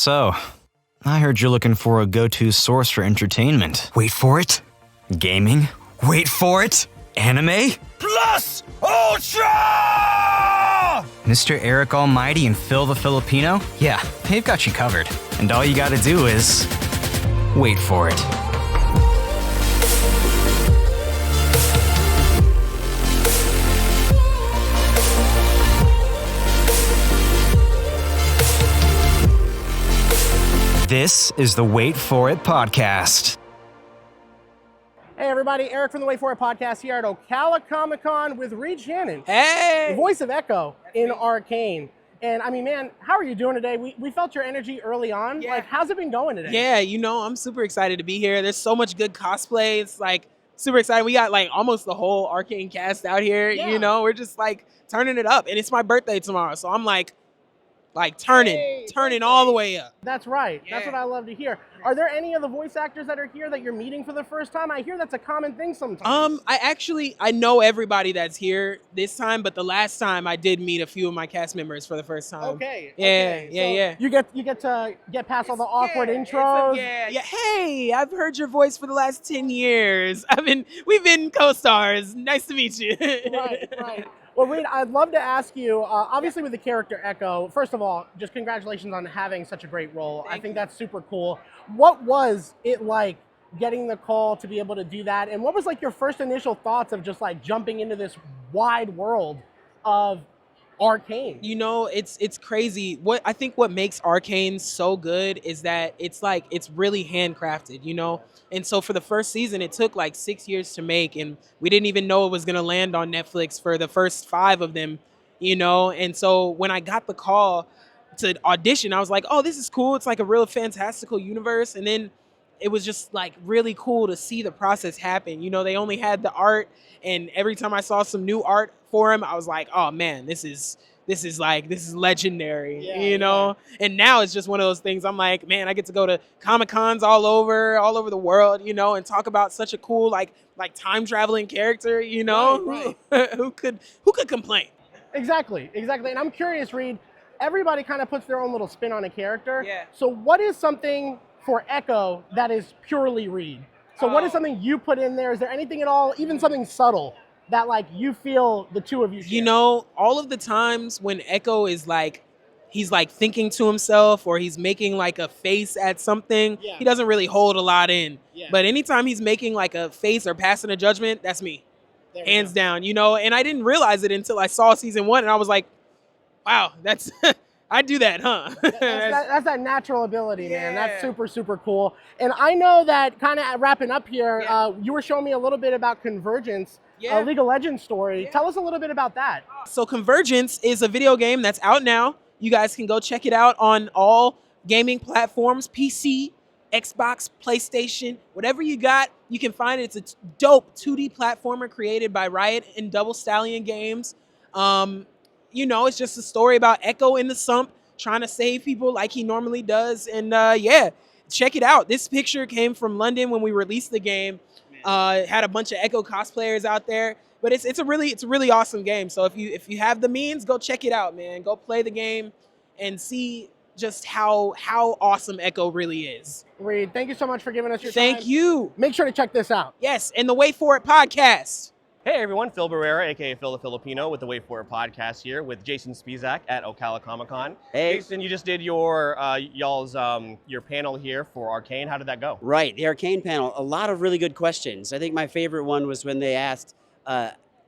So, I heard you're looking for a go-to source for entertainment. Wait for it. Gaming? Wait for it. Anime? Plus Ultra! Mr. Eric Almighty and Phil the Filipino? Yeah, they've got you covered. And all you gotta do is wait for it. This is the Wait For It podcast. Hey everybody, Eric from the Wait For It podcast here at OcalaComicCon with Reed Shannon. Hey! The voice of Echo in Arcane. And I mean, man, how are you doing today? We felt your energy early on. Yeah. Like, how's it been going today? Yeah, you know, I'm super excited to be here. There's so much good cosplay. It's like super excited. We got like almost the whole Arcane cast out here. Yeah. You know, we're just like turning it up. And it's my birthday tomorrow. So I'm like turning all the way up. That's right. Yeah. That's what I love to hear. Are there any of the voice actors that are here that you're meeting for the first time? I hear that's a common thing sometimes. I know everybody that's here this time, but the last time I did meet a few of my cast members for the first time. Okay. Yeah. You get to get past all the awkward Yeah, intros. yeah. Hey, I've heard your voice for the last 10 years. We've been co-stars. Nice to meet you. Right. Well, Reed, I'd love to ask you, obviously with the character Echo, first of all, just congratulations on having such a great role. I think that's super cool. What was it like getting the call to be able to do that? And what was like your first initial thoughts of just like jumping into this wide world of Arcane? You know, it's crazy. What makes Arcane so good is that it's really handcrafted, you know? And so for the first season, it took like 6 years to make, and we didn't even know it was gonna land on Netflix for the first 5 of them, you know? And so when I got the call to audition, I was like, oh, this is cool. It's like a real fantastical universe. And then it was just like really cool to see the process happen. You know, they only had the art, and every time I saw some new art for him, I was like, oh man, this is legendary, you know? And now it's just one of those things. I'm like, man, I get to go to Comic-Cons all over the world, you know, and talk about such a cool, like time traveling character, you know? Right. who could complain? Exactly. And I'm curious, Reed, everybody kind of puts their own little spin on a character. Yeah. So what is something for Echo that is purely Reed? So what is something you put in there? Is there anything at all, even something subtle, that like you feel the two of you share? You know, all of the times when Echo is like, he's like thinking to himself or he's making like a face at something, he doesn't really hold a lot in. Yeah. But anytime he's making like a face or passing a judgment, that's me. Hands down, you know? And I didn't realize it until I saw season 1, and I was like, wow, that's... I do that, huh? That's that natural ability, man. That's super, super cool. And I know that kind of wrapping up here, you were showing me a little bit about Convergence, a League of Legends story. Yeah. Tell us a little bit about that. So Convergence is a video game that's out now. You guys can go check it out on all gaming platforms, PC, Xbox, PlayStation, whatever you got, you can find it. It's a dope 2D platformer created by Riot and Double Stallion Games. You know, it's just a story about Echo in the sump trying to save people like he normally does. And check it out. This picture came from London when we released the game. Had a bunch of Echo cosplayers out there. But it's a really awesome game. So if you have the means, go check it out, man. Go play the game and see just how awesome Echo really is. Reed, thank you so much for giving us your time. Thank you. Make sure to check this out. Yes, and the Wait For It podcast. Hey everyone, Phil Barrera, aka Phil the Filipino, with the Wait For It podcast here with Jason Spisak at OcalaComicCon. Hey. Jason, you just did your your panel here for Arcane. How did that go? Right, the Arcane panel, a lot of really good questions. I think my favorite one was when they asked,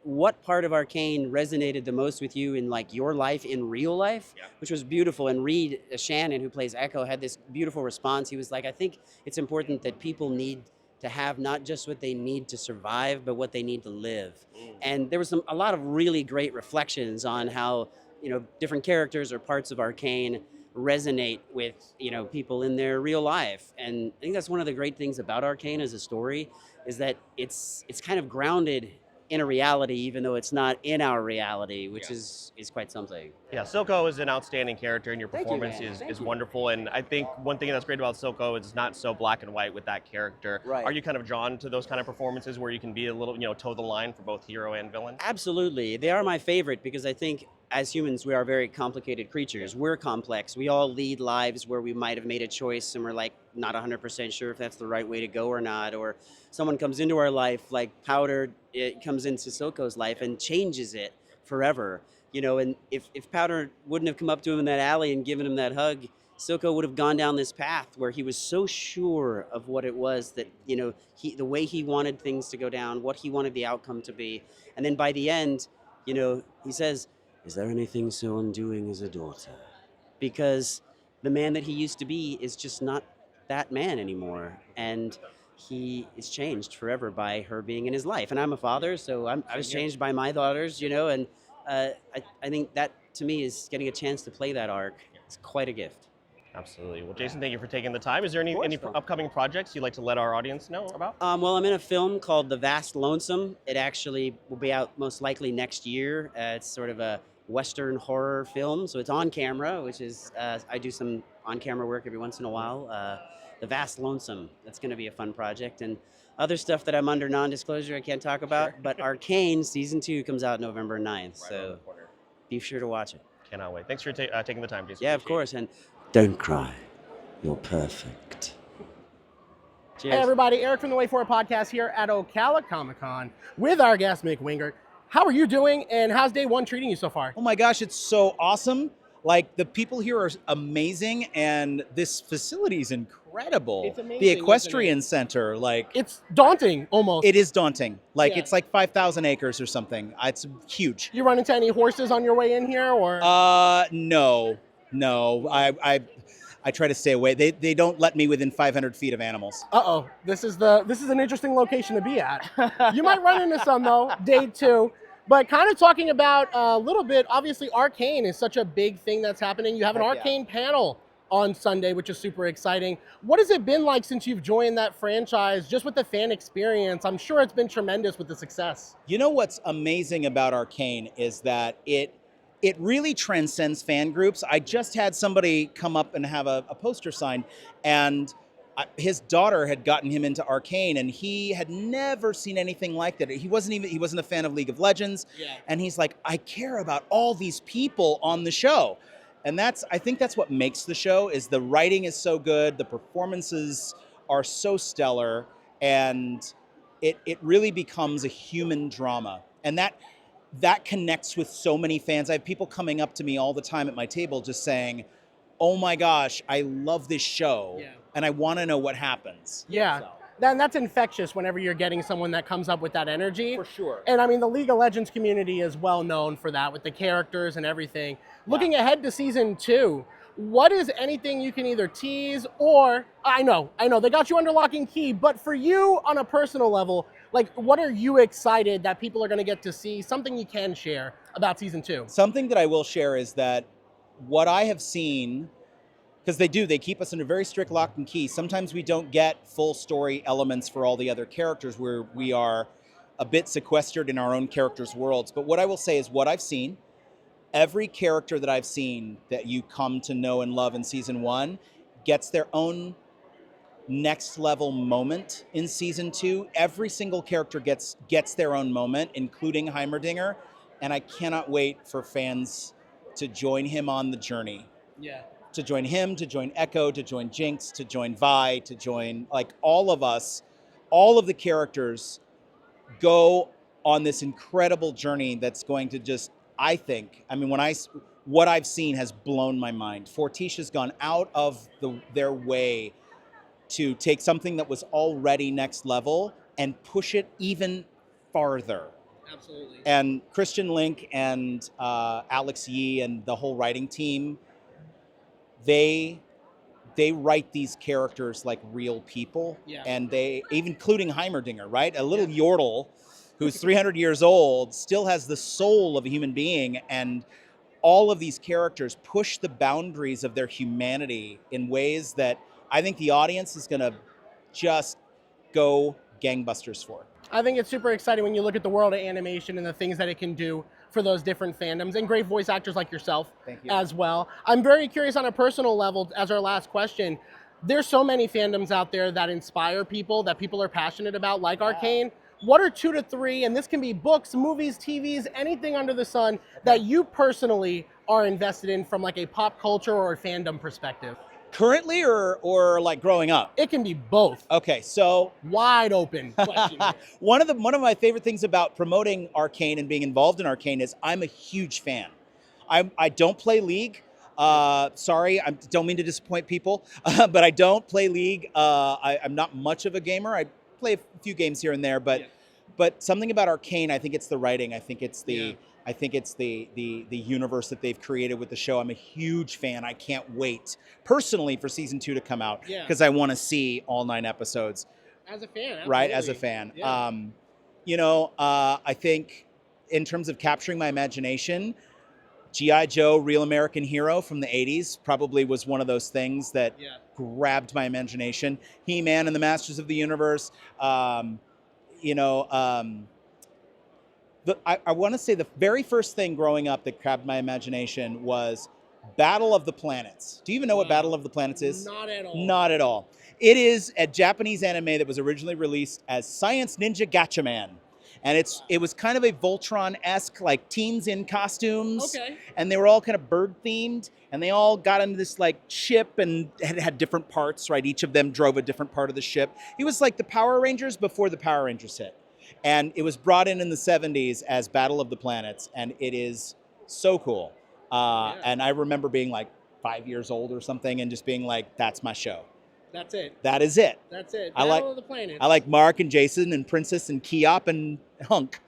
what part of Arcane resonated the most with you in like your life in real life, which was beautiful. And Reed Shannon, who plays Echo, had this beautiful response. He was like, I think it's important that people need to have not just what they need to survive, but what they need to live. And there was a lot of really great reflections on how, you know, different characters or parts of Arcane resonate with, you know, people in their real life. And I think that's one of the great things about Arcane as a story, is that it's kind of grounded in a reality, even though it's not in our reality, which is quite something. Yeah, Silco is an outstanding character, and your Thank you, performance man. is wonderful. And I think one thing that's great about Silco is it's not so black and white with that character. Right. Are you kind of drawn to those kind of performances where you can be a little, you know, toe the line for both hero and villain? Absolutely. They are my favorite because I think as humans, we are very complicated creatures. We're complex. We all lead lives where we might have made a choice and we're like not 100% sure if that's the right way to go or not. Or someone comes into our life, like Powder, it comes into Silco's life and changes it forever. You know, and if Powder wouldn't have come up to him in that alley and given him that hug, Silco would have gone down this path where he was so sure of what it was that, you know, the way he wanted things to go down, what he wanted the outcome to be. And then by the end, you know, he says, "Is there anything so undoing as a daughter?" Because the man that he used to be is just not that man anymore. And he is changed forever by her being in his life. And I'm a father, so I was changed by my daughters, you know, and I think that, to me, is getting a chance to play that arc. It's quite a gift. Absolutely. Well, Jason, thank you for taking the time. Is there any upcoming projects you'd like to let our audience know about? Well, I'm in a film called The Vast Lonesome. It actually will be out most likely next year. It's sort of a Western horror film, so it's on camera, which is, I do some on-camera work every once in a while. The Vast Lonesome, that's going to be a fun project. And other stuff that I'm under non-disclosure I can't talk about, but Arcane Season 2 comes out November 9th, so be sure to watch it. Cannot wait. Thanks for taking the time, Jason. Yeah, of course, and don't cry. You're perfect. Cheers. Hey everybody, Eric from the Wait For It podcast here at OcalaComicCon with our guest Mick Wingert. How are you doing, and how's day one treating you so far? Oh my gosh, it's so awesome. Like, the people here are amazing, and this facility is incredible. It's amazing, the Equestrian Center, like... It's daunting, almost. It is daunting. Like, Yeah. it's like 5,000 acres or something. It's huge. You run into any horses on your way in here, or? No. I try to stay away. They don't let me within 500 feet of animals. Uh-oh, this is an interesting location to be at. You might run into some, though, day two. But kind of talking about a little bit, obviously Arcane is such a big thing that's happening. You have an Arcane panel on Sunday, which is super exciting. What has it been like since you've joined that franchise, just with the fan experience? I'm sure it's been tremendous with the success. You know what's amazing about Arcane is that it really transcends fan groups. I just had somebody come up and have a poster signed, and his daughter had gotten him into Arcane, and he had never seen anything like that. He wasn't a fan of League of Legends. Yeah. And he's like, I care about all these people on the show. And I think that's what makes the show, is the writing is so good, the performances are so stellar, and it really becomes a human drama. And that connects with so many fans. I have people coming up to me all the time at my table just saying, oh my gosh, I love this show, and I want to know what happens. Yeah, So. that's infectious whenever you're getting someone that comes up with that energy. For sure. And I mean, the League of Legends community is well known for that, with the characters and everything. Looking ahead to season 2, what is anything you can either tease or, I know, they got you under lock and key, but for you on a personal level, like, what are you excited that people are going to get to see? Something you can share about season 2. Something that I will share is that what I have seen, because they keep us in a very strict lock and key. Sometimes we don't get full story elements for all the other characters, where we are a bit sequestered in our own characters' worlds. But what I will say is what I've seen, every character that I've seen that you come to know and love in season 1 gets their own next level moment in season 2. Every single character gets their own moment, including Heimerdinger. And I cannot wait for fans to join him on the journey. Yeah. To join him, to join Echo, to join Jinx, to join Vi, to join, like, all of us, all of the characters go on this incredible journey that's going to just, I think, I mean, what I've seen has blown my mind. Fortitia's gone out of their way to take something that was already next level and push it even farther. Absolutely. And Christian Link and Alex Yee and the whole writing team, they write these characters like real people. Yeah. And they, even including Heimerdinger, right? A little Yordle who's 300 years old still has the soul of a human being, and all of these characters push the boundaries of their humanity in ways that I think the audience is going to just go gangbusters for. I think it's super exciting when you look at the world of animation and the things that it can do for those different fandoms, and great voice actors like yourself. Thank you. As well. I'm very curious on a personal level, as our last question, there's so many fandoms out there that inspire people, that people are passionate about, like Arcane. what are 2 to 3, and this can be books, movies, TVs, anything under the sun that you personally are invested in from like a pop culture or a fandom perspective? Currently or like growing up? It can be both. Okay, so Wide open question here. one of my favorite things about promoting Arcane and being involved in Arcane is I'm a huge fan. I don't play League. Sorry, I don't mean to disappoint people, but I don't play League. I'm not much of a gamer. I play a few games here and there, but something about Arcane, I think it's the writing. I think it's the universe that they've created with the show. I'm a huge fan. I can't wait personally for season 2 to come out because I want to see all 9 episodes. As a fan, absolutely. Right, as a fan. Yeah. I think in terms of capturing my imagination, G.I. Joe, Real American Hero from the 80s probably was one of those things that grabbed my imagination. He-Man and the Masters of the Universe. I want to say the very first thing growing up that grabbed my imagination was Battle of the Planets. Do you even know what Battle of the Planets is? Not at all. Not at all. It is a Japanese anime that was originally released as Science Ninja Gatchaman. And it was kind of a Voltron-esque, like teens in costumes. Okay. And they were all kind of bird themed. And they all got into this like ship and had different parts, right? Each of them drove a different part of the ship. It was like the Power Rangers before the Power Rangers hit. And it was brought in the 70s as Battle of the Planets. And it is so cool. And I remember being like 5 years old or something and just being like, that's my show. That's it. That is it. That's it. Battle of the Planets. I like Mark and Jason and Princess and Keop and Hunk.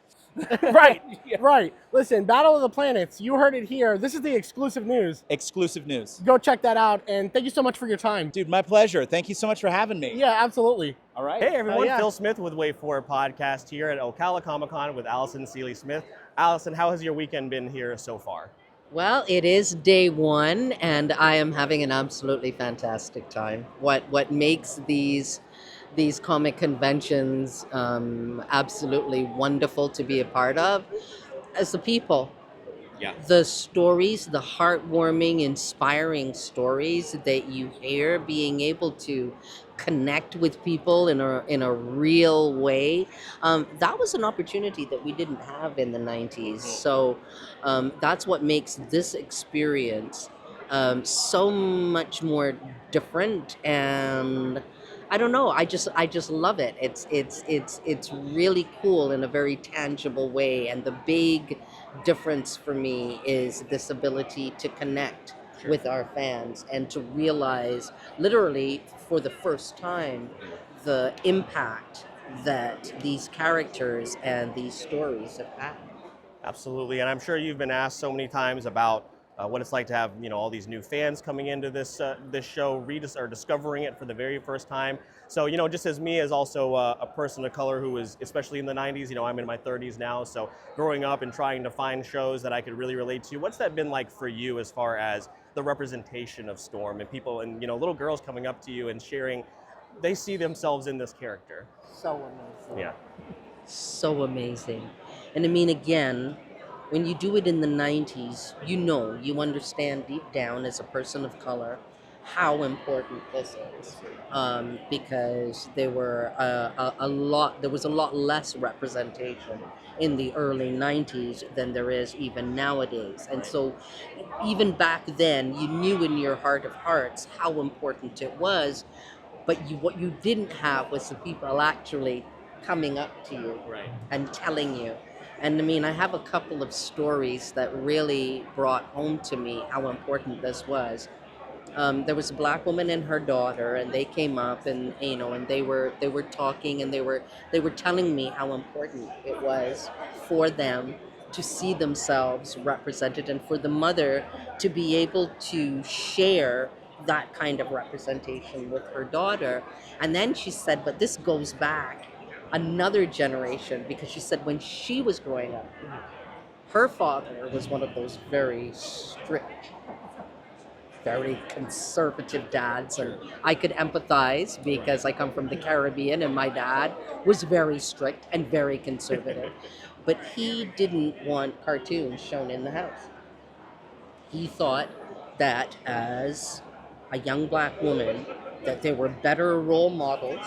Right. Right. Listen, Battle of the Planets. You heard it here. This is the exclusive news. Exclusive news. Go check that out. And thank you so much for your time. Dude, my pleasure. Thank you so much for having me. Yeah, absolutely. All right. Hey everyone, yeah. Phil Smith with Wait For It podcast here at OcalaComicCon with Alison Sealy-Smith. Alison, how has your weekend been here so far? Well, it is day 1, and I am having an absolutely fantastic time. What makes these comic conventions absolutely wonderful to be a part of is the people. Yeah. The stories, the heartwarming, inspiring stories that you hear, being able to connect with people in a real way. That was an opportunity that we didn't have in the 90s. So that's what makes this experience so much more different, and I don't know. I just love it. It's really cool in a very tangible way, and the big difference for me is this ability to connect with our fans and to realize, literally for the first time, the impact that these characters and these stories have had. Absolutely, and I'm sure you've been asked so many times about what it's like to have all these new fans coming into this show, discovering it for the very first time. So just as me, as also a person of color who was, especially in the 90s, I'm in my 30s now, so growing up and trying to find shows that I could really relate to. What's that been like for you as far as the representation of Storm and people and little girls coming up to you and sharing, they see themselves in this character? So amazing. Yeah. So amazing. And I mean, again, when you do it in the 90s, you understand deep down as a person of color how important this is, because there was a lot less representation in the early 90s than there is even nowadays. And so even back then, you knew in your heart of hearts how important it was, but what you didn't have was the people actually coming up to you and telling you. And I mean, I have a couple of stories that really brought home to me how important this was. There was a black woman and her daughter, and they came up, and and they were talking, and they were telling me how important it was for them to see themselves represented, and for the mother to be able to share that kind of representation with her daughter. And then she said, but this goes back another generation, because she said when she was growing up, her father was one of those very strict, very conservative dads, and I could empathize because I come from the Caribbean and my dad was very strict and very conservative. But he didn't want cartoons shown in the house. He thought that as a young black woman, that there were better role models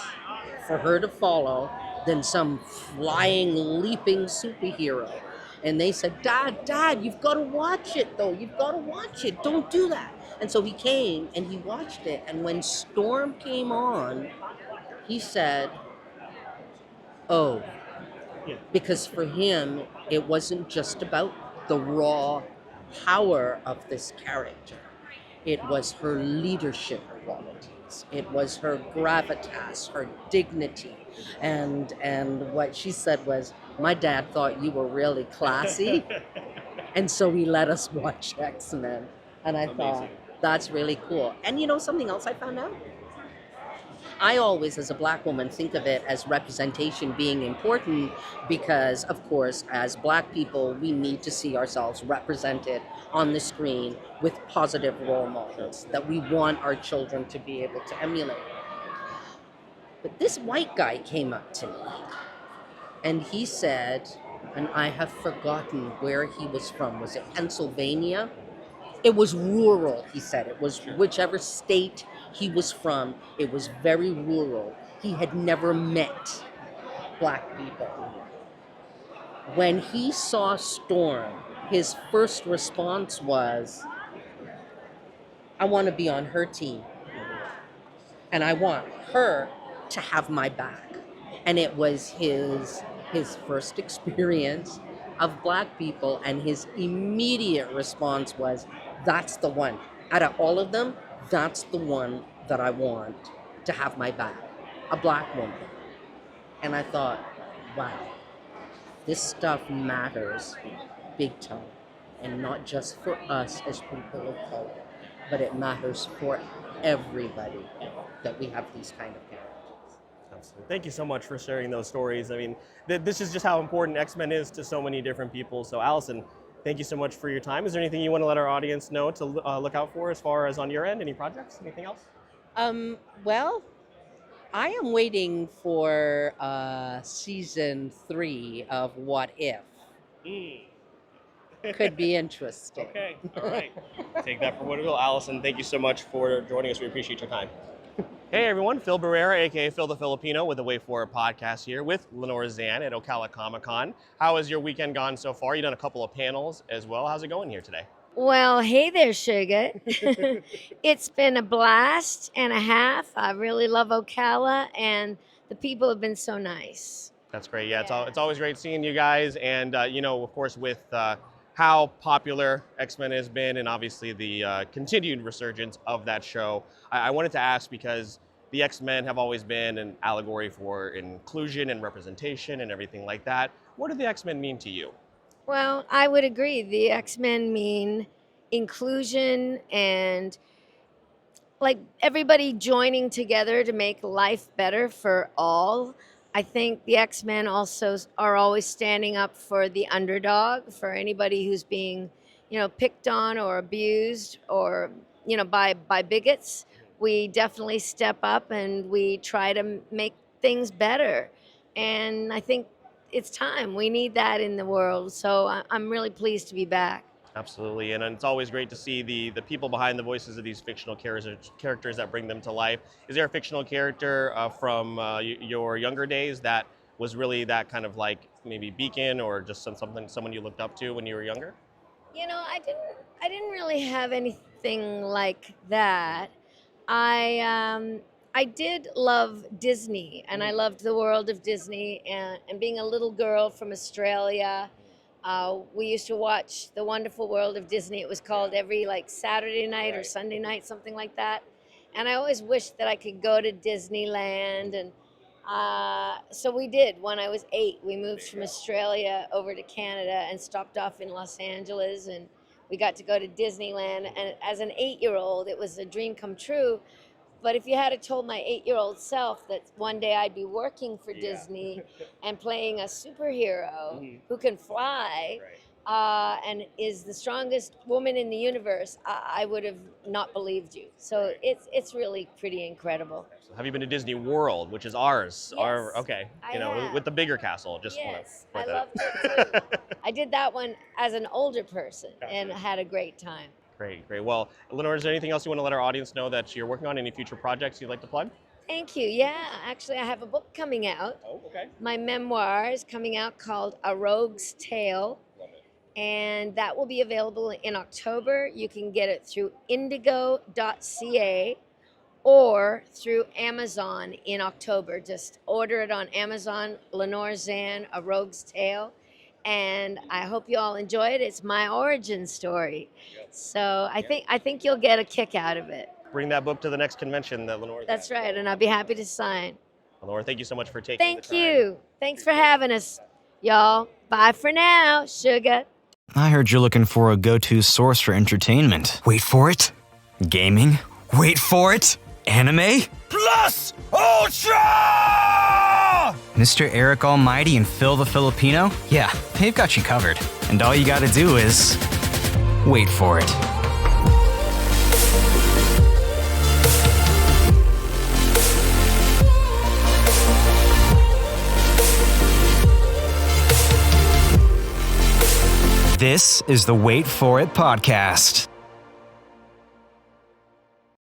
for her to follow than some flying, leaping superhero. And they said, Dad, you've got to watch it though. You've got to watch it. Don't do that. And so he came and he watched it. And when Storm came on, he said, oh, because for him, it wasn't just about the raw power of this character. It was her leadership qualities. It was her gravitas, her dignity. And what she said was, my dad thought you were really classy. And so he let us watch X-Men. And I thought, that's really cool. And you know something else I found out? I always, as a Black woman, think of it as representation being important because, of course, as Black people, we need to see ourselves represented on the screen with positive role models that we want our children to be able to emulate. But this white guy came up to me and he said, and I have forgotten where he was from. Was it Pennsylvania? It was rural, he said. It was whichever state he was from. It was very rural. He had never met Black people. When he saw Storm, his first response was, I want to be on her team. And I want her to have my back. And it was his first experience of Black people, and his immediate response was, that's the one. Out of all of them, that's the one that I want to have my back, a Black woman. And I thought, wow, this stuff matters big time. And not just for us as people of color, but it matters for everybody that we have these kind of characters. Absolutely. Thank you so much for sharing those stories. I mean, this is just how important X-Men is to so many different people. So Alison, thank you so much for your time. Is there anything you want to let our audience know to look out for as far as on your end? Any projects? Anything else? Well, I am waiting for season 3 of What If. Could be interesting. Okay, all right. Take that for what it will. Alison, thank you so much for joining us. We appreciate your time. Hey everyone, Phil Barrera, aka Phil the Filipino, with the Way Forward podcast here with Lenore Zann at OcalaComicCon. How has your weekend gone so far? You've done a couple of panels as well. How's it going here today? Well, hey there, Sugar. It's been a blast and a half. I really love Ocala, and the people have been so nice. That's great. Yeah, it's always great seeing you guys, and you know, of course, with how popular X-Men has been, and obviously the continued resurgence of that show, I wanted to ask, because the X-Men have always been an allegory for inclusion and representation and everything like that. What do the X-Men mean to you? Well, I would agree. The X-Men mean inclusion and like everybody joining together to make life better for all. I think the X-Men also are always standing up for the underdog, for anybody who's being, picked on or abused or, by bigots. We definitely step up and we try to make things better. And I think it's time. We need that in the world. So I'm really pleased to be back. Absolutely, and it's always great to see the people behind the voices of these fictional characters that bring them to life. Is there a fictional character from your younger days that was really that kind of like maybe beacon or just someone you looked up to when you were younger? I didn't really have anything like that. I did love Disney, and I loved the world of Disney, and being a little girl from Australia. We used to watch The Wonderful World of Disney. It was called every Saturday night or Sunday night, something like that. And I always wished that I could go to Disneyland. And so we did. When I was 8, we moved from Australia over to Canada and stopped off in Los Angeles. And we got to go to Disneyland. And as an 8-year-old, it was a dream come true. But if you had told my 8-year-old self that one day I'd be working for Disney and playing a superhero who can fly and is the strongest woman in the universe, I would have not believed you. So it's really pretty incredible. So have you been to Disney World, which is ours? Yes, I have. With the bigger castle. Yes, I loved it too. I did that one as an older person and had a great time. Great. Well, Lenore, is there anything else you want to let our audience know that you're working on? Any future projects you'd like to plug? Thank you. Yeah, actually, I have a book coming out. Oh, okay. My memoir is coming out called A Rogue's Tale, Love it. and that will be available in October. You can get it through indigo.ca or through Amazon in October. Just order it on Amazon, Lenore Zann, A Rogue's Tale. And I hope you all enjoy it. It's my origin story. So I think you'll get a kick out of it. Bring that book to the next convention that Lenore. That's right, and I'll be happy to sign. Lenore, thank you so much for taking Thank the time. you. Thanks for having us, y'all. Bye for now, sugar. I heard you're looking for a go-to source for entertainment. Wait for it. Gaming. Wait for it. Anime. Plus Ultra! Mr. Eric Almighty and Phil the Filipino? Yeah, they've got you covered. And all you gotta do is wait for it. This is the Wait For It podcast.